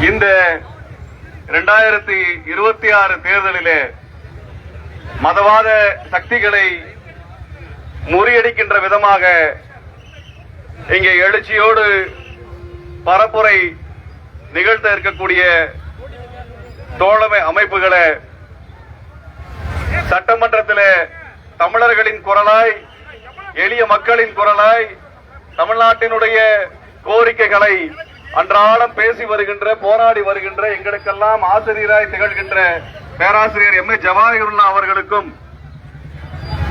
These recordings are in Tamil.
இந்த 2026 தேர்தலிலே மதவாத சக்திகளை முறியடிக்கின்ற விதமாக இங்கே எழுச்சியோடு பரப்புரை நிகழ்த்த இருக்கக்கூடிய தோழமை அமைப்புகளை சட்டமன்றத்தில் தமிழர்களின் குரலாய், எளிய மக்களின் குரலாய், தமிழ்நாட்டினுடைய கோரிக்கைகளை அன்றாடம் பேசி வருகின்ற, போராடி வருகின்ற, எங்களுக்கெல்லாம் ஆசிரியராய் திகழ்கின்ற பேராசிரியர் எம். ஏ. ஜவாஹிருல்லா அவர்களுக்கும்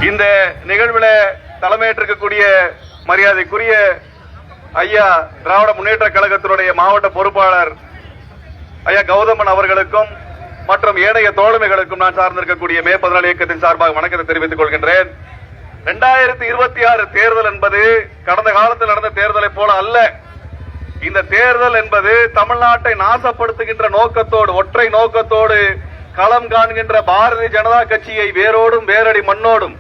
இந்த நிகழ்வில் தலைமையேற்றிருக்கக்கூடிய மரியாதைக்குரிய ஐயா திராவிட முன்னேற்ற கழகத்தினுடைய மாவட்ட பொறுப்பாளர் ஐயா கௌதமன் அவர்களுக்கும் மற்றும் ஏனைய தோழமைகளுக்கும் நான் சார்ந்திருக்கக்கூடிய மே 14 இயக்கத்தின் சார்பாக வணக்கத்தை தெரிவித்துக் கொள்கின்றேன். 2026 தேர்தல் என்பது கடந்த காலத்தில் நடந்த தேர்தலை போல அல்ல. இந்த தேர்தல் என்பது தமிழ்நாட்டை நாசப்படுத்துகின்ற நோக்கத்தோடு, ஒற்றை நோக்கத்தோடு களம் காண்கின்ற பாரதிய ஜனதா கட்சியை வேரோடும் வேரடி மண்ணோடும்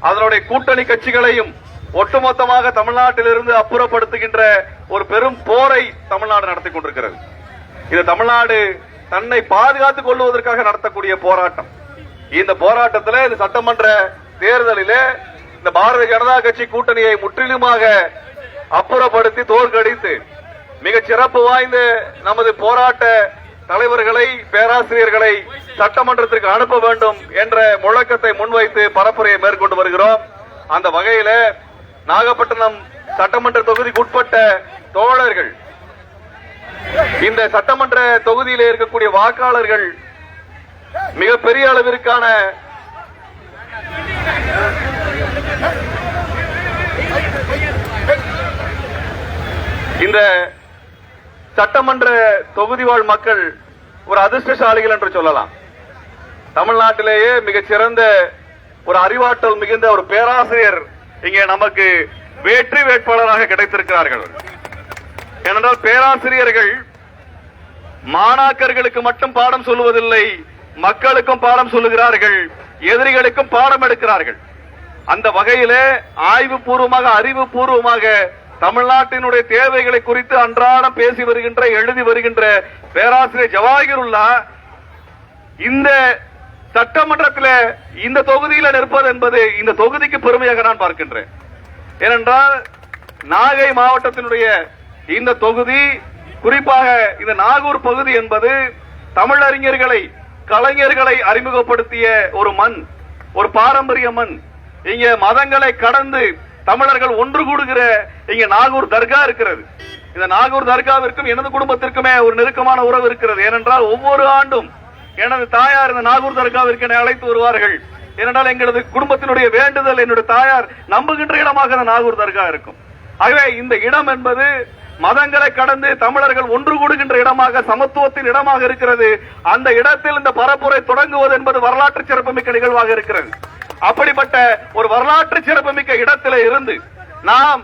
அதனுடைய கூட்டணி கட்சிகளையும் ஒட்டுமொத்தமாக தமிழ்நாட்டிலிருந்து அப்புறப்படுத்துகின்ற ஒரு பெரும் போரை தமிழ்நாடு நடத்திக் கொண்டிருக்கிறது. இது தமிழ்நாடு தன்னை பாதுகாத்துக் கொள்வதற்காக நடத்தக்கூடிய போராட்டம். இந்த போராட்டத்தில் இந்த சட்டமன்ற தேர்தலிலே இந்த பாரதிய ஜனதா கட்சி கூட்டணியை முற்றிலுமாக அப்புறப்படுத்தி தோற்கடித்து மிகச் சிறப்பு வாய்ந்த நமது போராட்ட தலைவர்களை, பேராசிரியர்களை சட்டமன்றத்திற்கு அனுப்ப வேண்டும் என்ற முழக்கத்தை முன்வைத்து பரப்புரையை மேற்கொண்டு வருகிறோம். அந்த வகையில நாகப்பட்டினம் சட்டமன்ற தொகுதிக்கு உட்பட்ட தோழர்கள், இந்த சட்டமன்ற தொகுதியில் இருக்கக்கூடிய வாக்காளர்கள் மிகப்பெரிய அளவிற்கான இந்த சட்டமன்ற தொகுதி வாழ் மக்கள் ஒரு அதிர்ஷ்டசாலிகள் என்று சொல்லலாம். தமிழ்நாட்டிலேயே மிகச்சிறந்த ஒரு அறிவாற்றல் மிகுந்த ஒரு பேராசிரியர் இங்கே நமக்கு வெற்றி வேட்பாளராக கிடைத்திருக்கிறார்கள். ஏனென்றால் பேராசிரியர்கள் மாணாக்கர்களுக்கு மட்டும் பாடம் சொல்லுவதில்லை, மக்களுக்கும் பாடம் சொல்லுகிறார்கள், எதிரிகளுக்கும் பாடம் எடுக்கிறார்கள். அந்த வகையிலே ஆய்வுபூர்வமாக, அறிவுபூர்வமாக தமிழ்நாட்டினுடைய தேவைகளை குறித்து அன்றாடம் பேசி வருகின்ற, எழுதி வருகின்ற பேராசிரியர் ஜவாஹிருல்லா இந்த சட்டமன்றத்தில் இந்த தொகுதியில் நிற்பது என்பது இந்த தொகுதிக்கு பெருமையாக நான் பார்க்கின்றேன். ஏனென்றால் நாகை மாவட்டத்தினுடைய இந்த தொகுதி, குறிப்பாக இந்த நாகூர் பகுதி என்பது தமிழறிஞர்களை, கலைஞர்களை அறிமுகப்படுத்திய ஒரு மண், ஒரு பாரம்பரிய மண். இங்க மதங்களை கடந்து தமிழர்கள் ஒன்று கூடுகிற இங்க நாகூர் தர்கா இருக்கிறது. இந்த நாகூர் தர்காவிற்கும் எனது குடும்பத்திற்குமே ஒரு நெருக்கமான உறவு இருக்கிறது. ஏனென்றால் ஒவ்வொரு ஆண்டும் எனது தாயார் இந்த நாகூர் தர்காவிற்கு என்னை அழைத்து வருவார்கள். ஏனென்றால் எங்களது குடும்பத்தினுடைய வேண்டுதல், என்னுடைய தாயார் நம்புகின்ற இடமாக இந்த நாகூர் தர்கா இருக்கும். ஆகவே இந்த இடம் என்பது மதங்களை கடந்து தமிழர்கள் ஒன்று கூடுகின்ற இடமாக, சமத்துவத்தின் இடமாக இருக்கிறது. அந்த இடத்தில் இந்த பரப்புரை தொடங்குவது என்பது வரலாற்று சிறப்புமிக்க நிகழ்வாக இருக்கிறது. அப்படிப்பட்ட ஒரு வரலாற்று சிறப்புமிக்க இடத்திலே இருந்து நாம்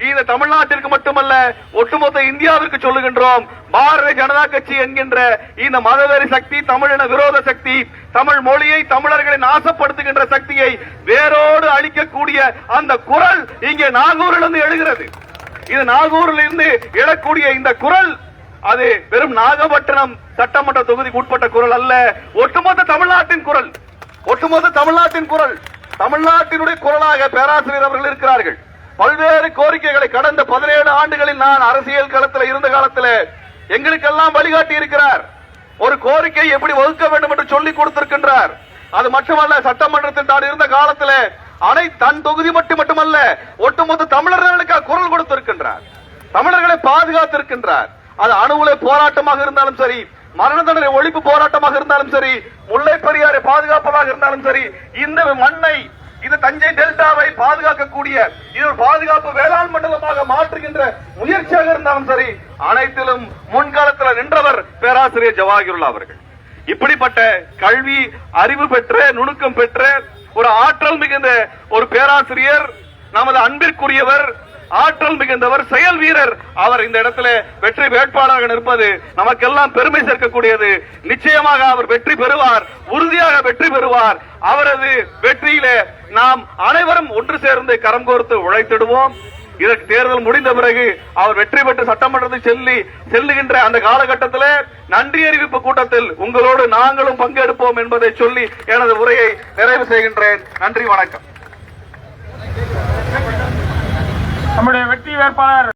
இந்த தமிழ்நாட்டிற்கு மட்டுமல்ல ஒட்டுமொத்த இந்தியாவிற்கு சொல்லுகின்றோம், பாரதிய ஜனதா கட்சி என்கின்ற இந்த மதவெறி சக்தி, தமிழின விரோத சக்தி, தமிழ் மொழியை, தமிழர்களை நாசப்படுத்துகின்ற சக்தியை வேரோடு அழிக்கக்கூடிய அந்த குரல் இங்கே நாகூரிலிருந்து எழுகிறது. இது நாகூரில் இருந்து எழக்கூடிய இந்த குரல் அது வெறும் நாகப்பட்டினம் சட்டமன்ற தொகுதிக்கு உட்பட்ட குரல் அல்ல, ஒட்டுமொத்த தமிழ்நாட்டின் குரல், ஒட்டுமொத்த தமிழ்நாட்டின் குரல். தமிழ்நாட்டினுடைய குரலாக பேராசிரியர் அவர்கள் இருக்கிறார்கள். பல்வேறு கோரிக்கைகளை கடந்த 17 ஆண்டுகளில் நான் அரசியல் களத்தில் இருந்த காலத்தில் எங்களுக்கெல்லாம் வழிகாட்டி இருக்கிறார். ஒரு கோரிக்கை எப்படி வகுக்க வேண்டும் என்று சொல்லிக் கொடுத்திருக்கின்றார். அது மட்டுமல்ல, சட்டமன்றத்தில் தான் இருந்த காலத்தில் தன் தொகுதி மட்டுமல்ல, ஒட்டுமொத்த தமிழர்களுக்காக குரல் கொடுத்திருக்கின்றார், தமிழர்களை பாதுகாத்திருக்கின்றார். அது அணு உலை போராட்டமாக இருந்தாலும் சரி, மரண தண்டனை ஒழிப்பு போராட்டமாக இருந்தாலும் சரி, முல்லை பெரியாரை பாதுகாப்பதாக இருந்தாலும் சரி, இந்த மண்ணை, இந்த தஞ்சை டெல்டாவை பாதுகாக்கக்கூடிய இது ஒரு பாதுகாப்பு வேளாண் மண்டலமாக மாற்றுகின்ற முயற்சியாக இருந்தாலும் சரி, அனைத்திலும் முன்காலத்தில் நின்றவர் பேராசிரியர் ஜவாஹிருல்லா அவர்கள். இப்படிப்பட்ட கல்வி அறிவு பெற்ற, நுணுக்கம் பெற்ற ஒரு ஆற்றல் மிகுந்த ஒரு பேராசிரியர், நமது அன்பிற்குரியவர், ஆற்றல் மிகுந்தவர், செயல் வீரர். அவர் இந்த இடத்துல வெற்றி வேட்பாளராக நிற்பது நமக்கெல்லாம் பெருமை சேர்க்கக்கூடியது. நிச்சயமாக அவர் வெற்றி பெறுவார், உறுதியாக வெற்றி பெறுவார். அவரது வெற்றியிலே நாம் அனைவரும் ஒன்று சேர்ந்து கரம் கோர்த்து உழைத்திடுவோம். இதற்கு தேர்தல் முடிந்த பிறகு அவர் வெற்றி பெற்று சட்டமன்றத்தை செல்லுகின்ற அந்த காலகட்டத்தில் நன்றி அறிவிப்பு கூட்டத்தில் உங்களோடு நாங்களும் பங்கெடுப்போம் என்பதை சொல்லி எனது உரையை நிறைவு செய்கின்றேன். நன்றி, வணக்கம். நம்முடைய வெற்றி வேட்பாளர்